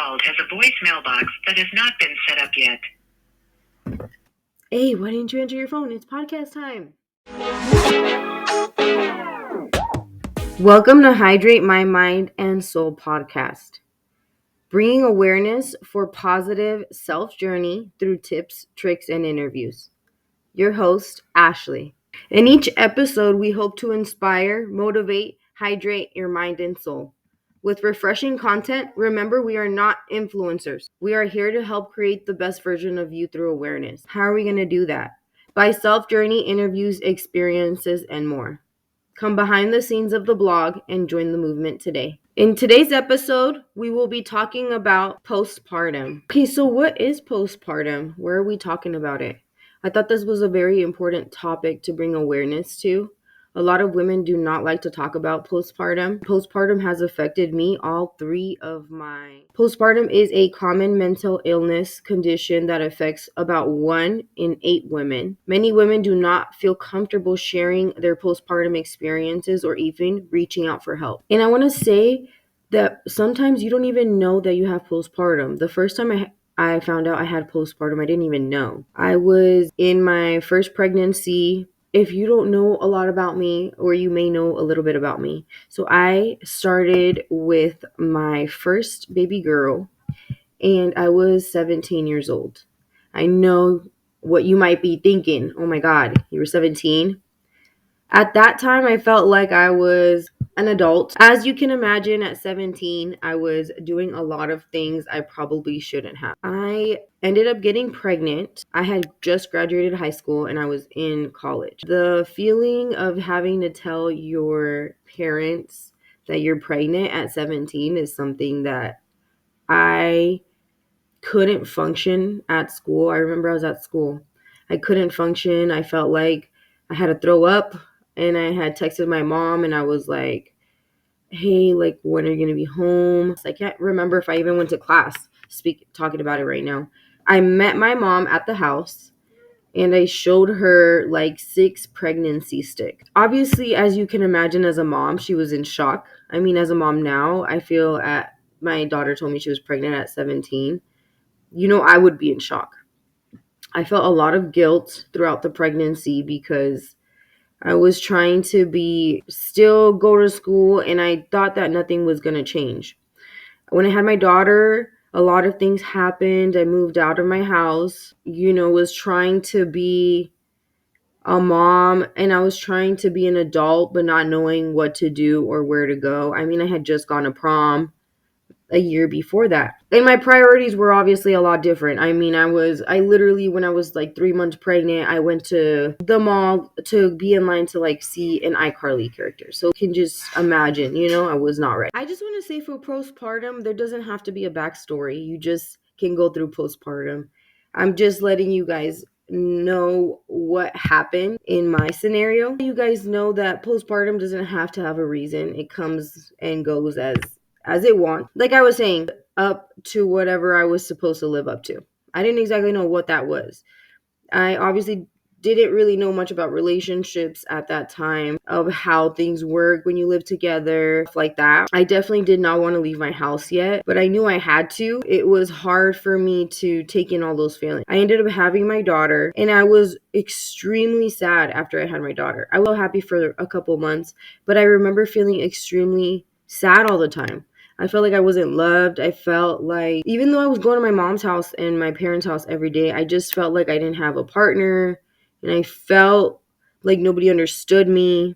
called has a voice mailbox that has not been set up yet. Hey, why didn't you answer your phone? It's podcast time. Welcome to Hydrate My Mind and Soul podcast, bringing awareness for positive self-journey through tips, tricks, and interviews. Your host, Ashley. In each episode, we hope to inspire, motivate, hydrate your mind and soul. With refreshing content, remember we are not influencers. We are here to help create the best version of you through awareness. How are we going to do that? By self-journey, interviews, experiences, and more. Come behind the scenes of the blog and join the movement today. In today's episode, we will be talking about postpartum. Okay, so what is postpartum? Where are we talking about it? I thought this was a very important topic to bring awareness to. A lot of women do not like to talk about postpartum. Postpartum has affected me, all three of my. Postpartum is a common mental illness condition that affects about 1 in 8 women. Many women do not feel comfortable sharing their postpartum experiences or even reaching out for help. And I want to say that sometimes you don't even know that you have postpartum. The first time I found out I had postpartum, I didn't even know. I was in my first pregnancy. If you don't know a lot about me, or you may know a little bit about me. So I started with my first baby girl, and I was 17 years old. I know what you might be thinking. Oh my God, you were 17? At that time, I felt like I was an adult. As you can imagine, at 17, I was doing a lot of things I probably shouldn't have. I ended up getting pregnant. I had just graduated high school and I was in college. The feeling of having to tell your parents that you're pregnant at 17 is something that I couldn't function at school. I remember I was at school. I couldn't function. I felt like I had to throw up, and I had texted my mom and I was like, hey, like, when are you going to be home? I can't remember if I even went to class talking about it right now. I met my mom at the house and I showed her like 6 pregnancy sticks. Obviously, as you can imagine, as a mom, she was in shock. I mean, as a mom now, I feel my daughter told me she was pregnant at 17. I would be in shock. I felt a lot of guilt throughout the pregnancy because I was trying to still go to school, and I thought that nothing was going to change. When I had my daughter, a lot of things happened. I moved out of my house, was trying to be a mom, and I was trying to be an adult, but not knowing what to do or where to go. I mean, I had just gone to prom a year before that. And my priorities were obviously a lot different. I mean, I literally, when I was like 3 months pregnant, I went to the mall to be in line to like see an iCarly character. So you can just imagine, I was not ready. I just want to say, for postpartum, there doesn't have to be a backstory. You just can go through postpartum. I'm just letting you guys know what happened in my scenario. You guys know that postpartum doesn't have to have a reason. It comes and goes as it wants. Like I was saying, up to whatever I was supposed to live up to. I didn't exactly know what that was. I obviously didn't really know much about relationships at that time, of how things work when you live together, stuff like that. I definitely did not want to leave my house yet, but I knew I had to. It was hard for me to take in all those feelings. I ended up having my daughter, and I was extremely sad after I had my daughter. I was happy for a couple months, but I remember feeling extremely sad all the time. I felt like I wasn't loved. I felt like, even though I was going to my mom's house and my parents' house every day, I just felt like I didn't have a partner. And I felt like nobody understood me.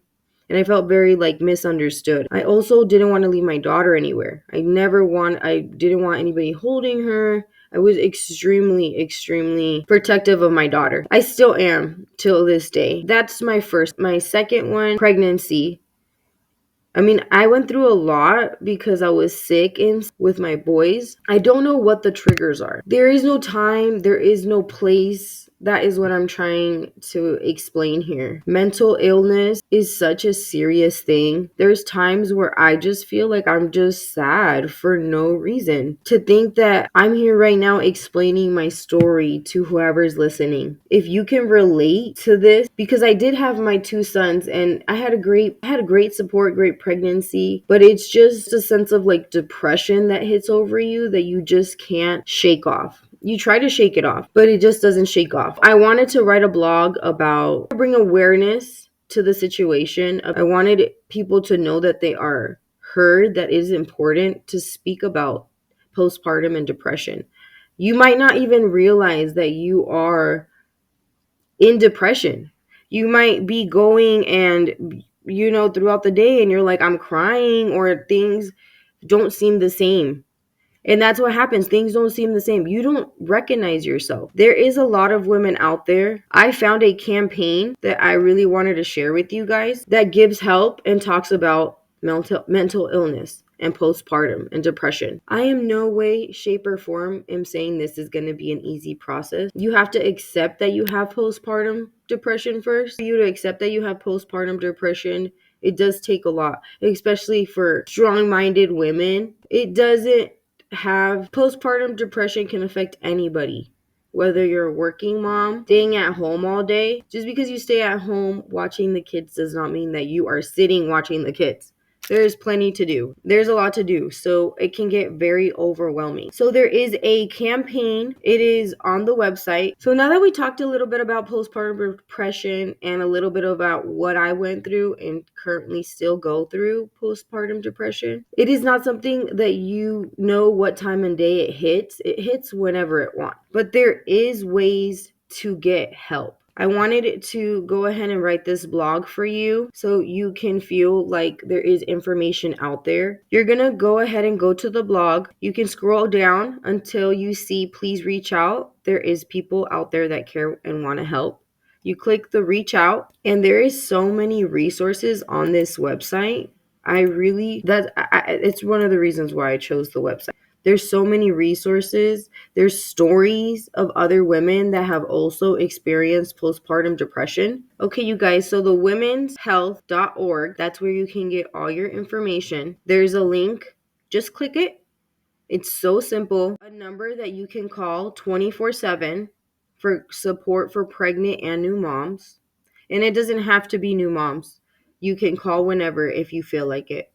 And I felt very like misunderstood. I also didn't want to leave my daughter anywhere. I didn't want anybody holding her. I was extremely, extremely protective of my daughter. I still am till this day. That's my second one, pregnancy. I mean, I went through a lot because I was sick with my boys. I don't know what the triggers are. There is no time, there is no place, That is what I'm trying to explain here. Mental illness is such a serious thing. There's times where I just feel like I'm just sad for no reason. To think that I'm here right now explaining my story to whoever's listening. If you can relate to this, because I did have my two sons and I had a great support, great pregnancy, but it's just a sense of like depression that hits over you that you just can't shake off. You try to shake it off, but it just doesn't shake off. I wanted to write a blog about bring awareness to the situation. I wanted people to know that they are heard, that it is important to speak about postpartum and depression. You might not even realize that you are in depression. You might be going and, throughout the day and you're like, I'm crying, or things don't seem the same. And that's what happens. Things don't seem the same. You don't recognize yourself. There is a lot of women out there. I found a campaign that I really wanted to share with you guys that gives help and talks about mental illness and postpartum and depression. I am no way, shape, or form am saying this is going to be an easy process. You have to accept that you have postpartum depression first. For you to accept that you have postpartum depression, it does take a lot, especially for strong-minded women. It doesn't have postpartum depression can affect anybody. Whether you're a working mom, staying at home all day, just because you stay at home watching the kids does not mean that you are sitting watching the kids. There's plenty to do. There's a lot to do. So it can get very overwhelming. So there is a campaign. It is on the website. So now that we talked a little bit about postpartum depression and a little bit about what I went through and currently still go through postpartum depression, it is not something that you know what time and day it hits. It hits whenever it wants. But there is ways to get help. I wanted to go ahead and write this blog for you so you can feel like there is information out there. You're going to go ahead and go to the blog. You can scroll down until you see please reach out. There is people out there that care and want to help. You click the reach out, and there is so many resources on this website. It's one of the reasons why I chose the website. There's so many resources. There's stories of other women that have also experienced postpartum depression. Okay, you guys, so the womenshealth.org, that's where you can get all your information. There's a link. Just click it. It's so simple. A number that you can call 24/7 for support for pregnant and new moms. And it doesn't have to be new moms. You can call whenever if you feel like it.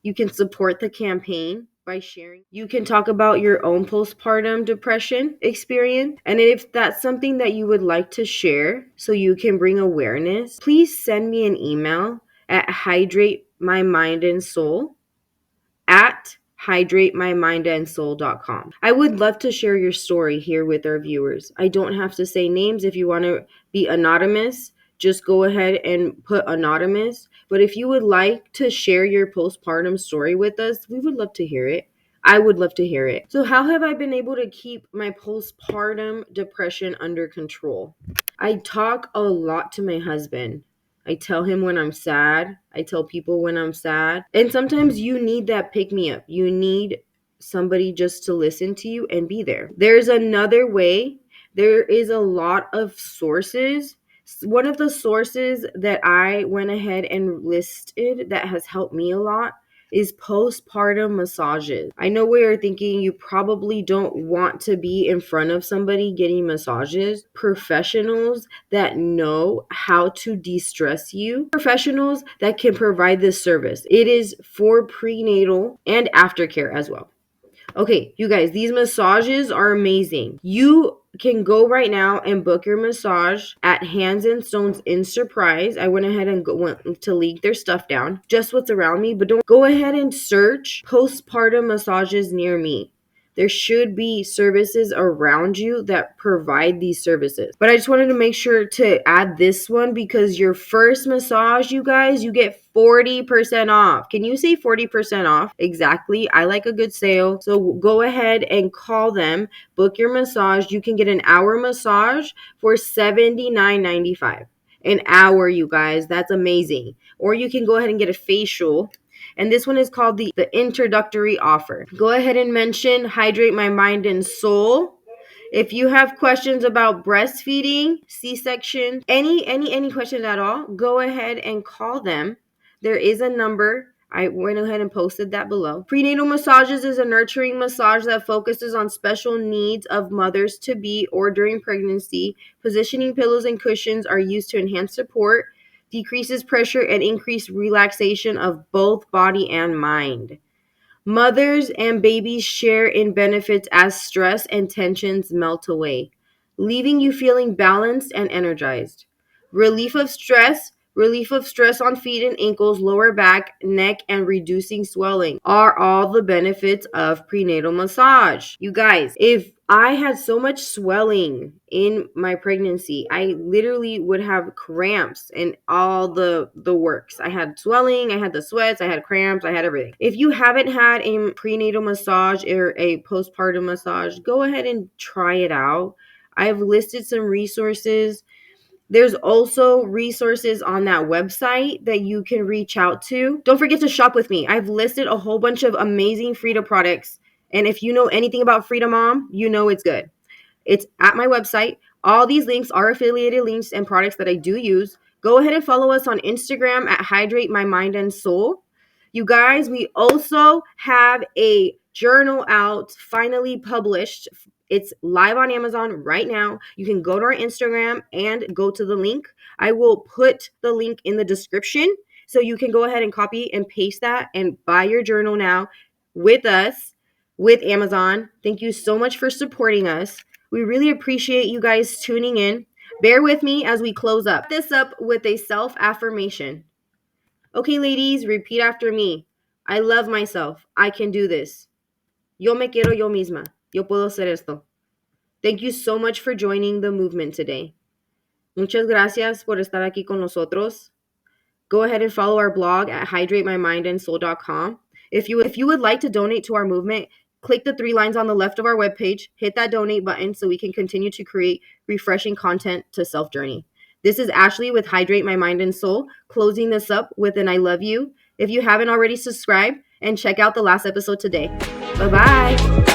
You can support the campaign by sharing. You can talk about your own postpartum depression experience. And if that's something that you would like to share so you can bring awareness, please send me an email at hydratemymindandsoul@hydratemymindandsoul.com. I would love to share your story here with our viewers. I don't have to say names. If you want to be anonymous, just go ahead and put anonymous. But if you would like to share your postpartum story with us, we would love to hear it. I would love to hear it. So how have I been able to keep my postpartum depression under control? I talk a lot to my husband. I tell him when I'm sad. I tell people when I'm sad. And sometimes you need that pick me up. You need somebody just to listen to you and be there. There's another way. There is a lot of sources. One of the sources that I went ahead and listed that has helped me a lot is postpartum massages. I know what you're thinking. You probably don't want to be in front of somebody getting massages. Professionals that know how to de-stress you. Professionals that can provide this service. It is for prenatal and aftercare as well. Okay, you guys, these massages are amazing. You can go right now and book your massage at Hands and Stones in Surprise. I went ahead and went to leak their stuff down, just what's around me, but don't go ahead and search postpartum massages near me. There should be services around you that provide these services. But I just wanted to make sure to add this one because your first massage, you guys, you get 40% off. Can you say 40% off? Exactly. I like a good sale. So go ahead and call them, book your massage. You can get an hour massage for $79.95. An hour, you guys. That's amazing. Or you can go ahead and get a facial. And this one is called the introductory offer. Go ahead and mention Hydrate My Mind and Soul If you have questions about breastfeeding, C-section, any questions at all, go ahead and call them. There is a number. I went ahead and posted that below. Prenatal massages is a nurturing massage that focuses on special needs of mothers to be or during pregnancy. Positioning pillows and cushions are used to enhance support, decreases pressure, and increase relaxation of both body and mind. Mothers and babies share in benefits as stress and tensions melt away, leaving you feeling balanced and energized. Relief of stress on feet and ankles, lower back, neck, and reducing swelling are all the benefits of prenatal massage. You guys, if I had so much swelling in my pregnancy, I literally would have cramps and all the works. I had swelling, I had the sweats, I had cramps, I had everything. If you haven't had a prenatal massage or a postpartum massage, go ahead and try it out. I've listed some resources. There's also resources on that website that you can reach out to. Don't forget to shop with me. I've listed a whole bunch of amazing Frida products. And if you know anything about Frida Mom, you know it's good. It's at my website. All these links are affiliated links and products that I do use. Go ahead and follow us on Instagram at Hydrate My Mind and Soul. You guys, we also have a journal out, finally published. It's live on Amazon right now. You can go to our Instagram and go to the link. I will put the link in the description so you can go ahead and copy and paste that and buy your journal now with us, with Amazon. Thank you so much for supporting us. We really appreciate you guys tuning in. Bear with me as we close up. This up with a self-affirmation. Okay, ladies, repeat after me. I love myself. I can do this. Yo me quiero yo misma. Yo puedo hacer esto. Thank you so much for joining the movement today. Muchas gracias por estar aquí con nosotros. Go ahead and follow our blog at hydratemymindandsoul.com. If you would like to donate to our movement, click the 3 lines on the left of our webpage, hit that donate button so we can continue to create refreshing content to self-journey. This is Ashley with Hydrate My Mind and Soul, closing this up with an I love you. If you haven't already, subscribe and check out the last episode today. Bye-bye.